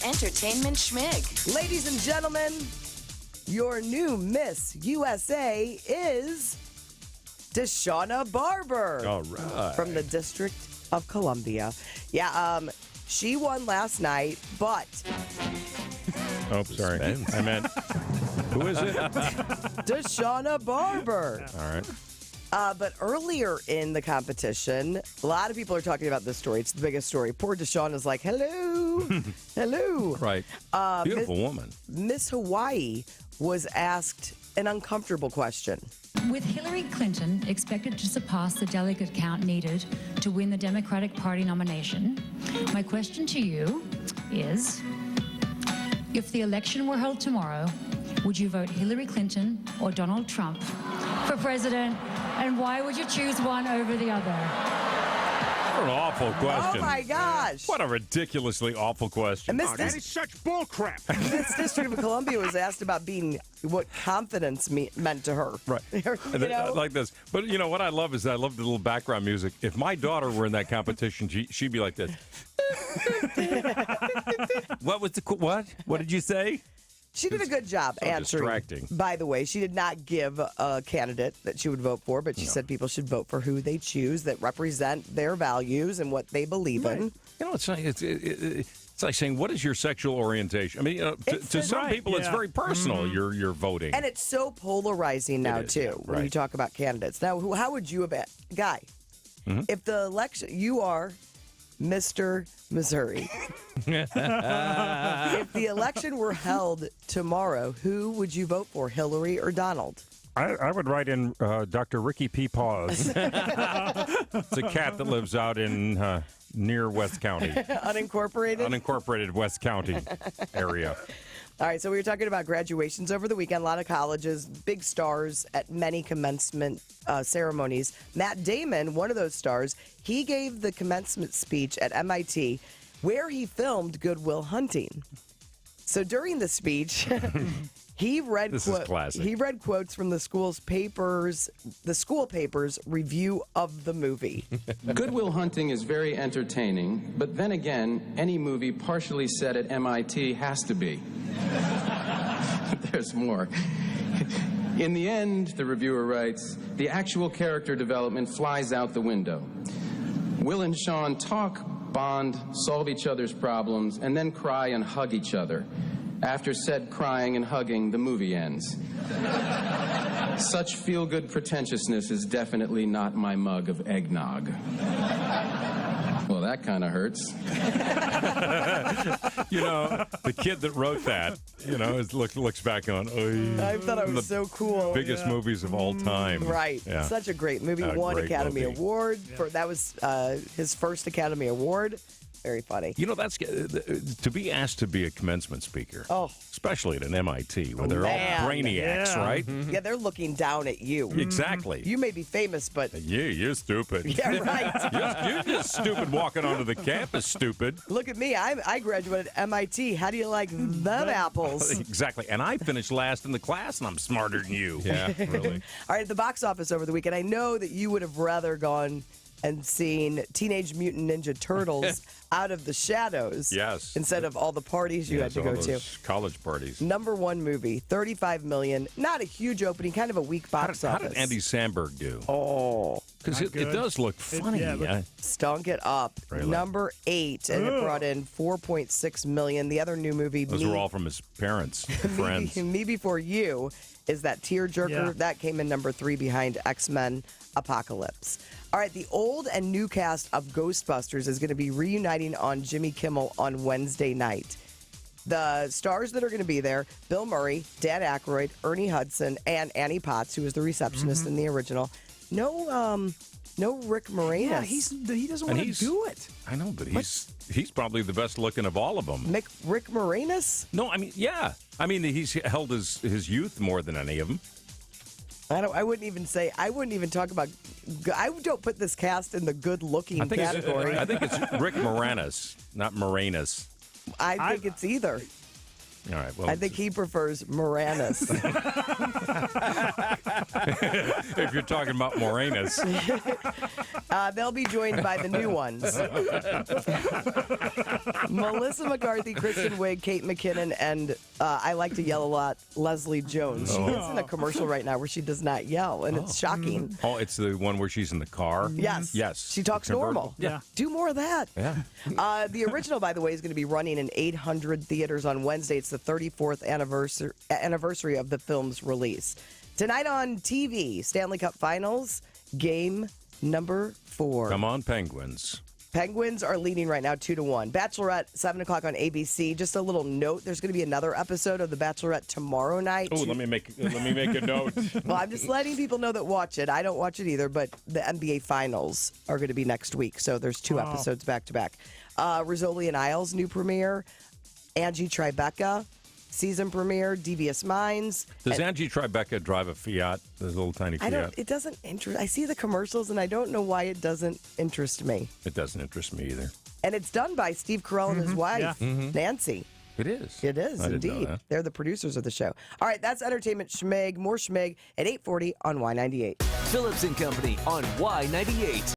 Entertainment Schmig. Ladies and gentlemen, your new Miss USA is Deshauna Barber. All right. From the District of Columbia. Yeah, she won last night, but... Oh, sorry. I meant, who is it? Deshauna Barber. All right. But earlier in the competition, a lot of people are talking about this story. It's the biggest story. Poor Deshauna's like, hello, hello. Right. Beautiful woman. Miss Hawaii was asked an uncomfortable question. With Hillary Clinton expected to surpass the delegate count needed to win the Democratic Party nomination, my question to you is, if the election were held tomorrow, would you vote Hillary Clinton or Donald Trump for president, and why would you choose one over the other? What an awful question. Oh, my gosh. What a ridiculously awful question. And That is such bullcrap. This District of Columbia was asked about what confidence meant to her. Right. Like this. But you know what I love is I love the little background music. If my daughter were in that competition, she'd be like this. What was the what? What did you say? She did a good job so answering. Distracting. By the way, she did not give a candidate that she would vote for, but she said people should vote for who they choose that represent their values and what they believe in. You know, it's like saying, what is your sexual orientation? I mean, to some people, it's very personal. You're voting, and it's so polarizing now too when you talk about candidates. Now, how would you have, Guy? If the election, you are Mr. Missouri. If the election were held tomorrow, who would you vote for, Hillary or Donald? I would write in Dr. Ricky P. Paws. It's a cat that lives out in near West County. Unincorporated West County area. All right, so we were talking about graduations over the weekend. A lot of colleges, big stars at many commencement ceremonies. Matt Damon, one of those stars, he gave the commencement speech at MIT where he filmed Good Will Hunting. So during the speech, he read quotes from the school papers review of the movie. Good Will Hunting is very entertaining, but then again, any movie partially set at MIT has to be. There's more. In the end, the reviewer writes, the actual character development flies out the window. Will and Sean talk, bond, solve each other's problems, and then cry and hug each other. After said crying and hugging, the movie ends. Such feel-good pretentiousness is definitely not my mug of eggnog. Well, that kind of hurts. You know, the kid that wrote that, looks back on, I thought it was so cool. Biggest movies of all time. Right. Yeah. Such a great movie. Won great Academy movie. Award. That was his first Academy Award. Very funny. You know, that's to be asked to be a commencement speaker. Oh. Especially at an MIT where they're all brainiacs, right? Yeah, they're looking down at you. Exactly. You may be famous, but... You're stupid. Yeah, right. You're just stupid walking onto the campus, stupid. Look at me. I graduated them How do you like them apples? Exactly. And I finished last in the class, and I'm smarter than you. Yeah, really. All right, at the box office over the weekend, I know that you would have rather gone and seen Teenage Mutant Ninja Turtles Out of the Shadows. Yes. Instead of all the parties you had to go to. College parties. Number one movie, $35 million. Not a huge opening, kind of a weak box office. How did Andy Samberg do? Oh. Because it does look funny. Stunk it up. Really? Number 8, and it brought in $4.6 million. The other new movie, Those were all from his parents, friends. Me Before You, is that tearjerker. Yeah. That came in number 3 behind X-Men Apocalypse. All right, the old and new cast of Ghostbusters is going to be reuniting on Jimmy Kimmel on Wednesday night. The stars that are going to be there, Bill Murray, Dan Aykroyd, Ernie Hudson, and Annie Potts, who was the receptionist in the original. No Rick Moranis. Yeah, he doesn't want to do it. I know, but he's probably the best looking of all of them. Rick Moranis? No, I mean, yeah. I mean, he's held his youth more than any of them. I wouldn't even talk about. I don't put this cast in the good-looking category. I think it's Rick Moranis, not Moranis. I think it's either. All right. Well, I think he prefers Moranis. If you're talking about Morenas. They'll be joined by the new ones. Melissa McCarthy, Kristen Wiig, Kate McKinnon, and I like to yell a lot, Leslie Jones. She is in a commercial right now where she does not yell, and it's shocking. Oh, it's the one where she's in the car? Yes. Yes. She talks normal. Yeah. Do more of that. Yeah. The original, by the way, is going to be running in 800 theaters on Wednesday. It's the 34th anniversary of the film's release. Tonight on TV, Stanley Cup Finals, game number 4. Come on, Penguins. Penguins are leading right now 2-1. Bachelorette, 7 o'clock on ABC. Just a little note, there's going to be another episode of The Bachelorette tomorrow night. Oh, let me make a note. Well, I'm just letting people know that watch it. I don't watch it either, but the NBA Finals are going to be next week, so there's 2 episodes back-to-back. Rizzoli and Isles, new premiere. Angie Tribeca, season premiere. Devious Minds. Does Angie Tribeca drive a Fiat, the little tiny Fiat? It doesn't interest. I see the commercials, and I don't know why it doesn't interest me. It doesn't interest me either. And it's done by Steve Carell and his wife, Nancy. It is. It is, I didn't know indeed. that. They're the producers of the show. All right, that's Entertainment Schmig. More Schmig at 8:40 on Y98. Phillips and Company on Y98.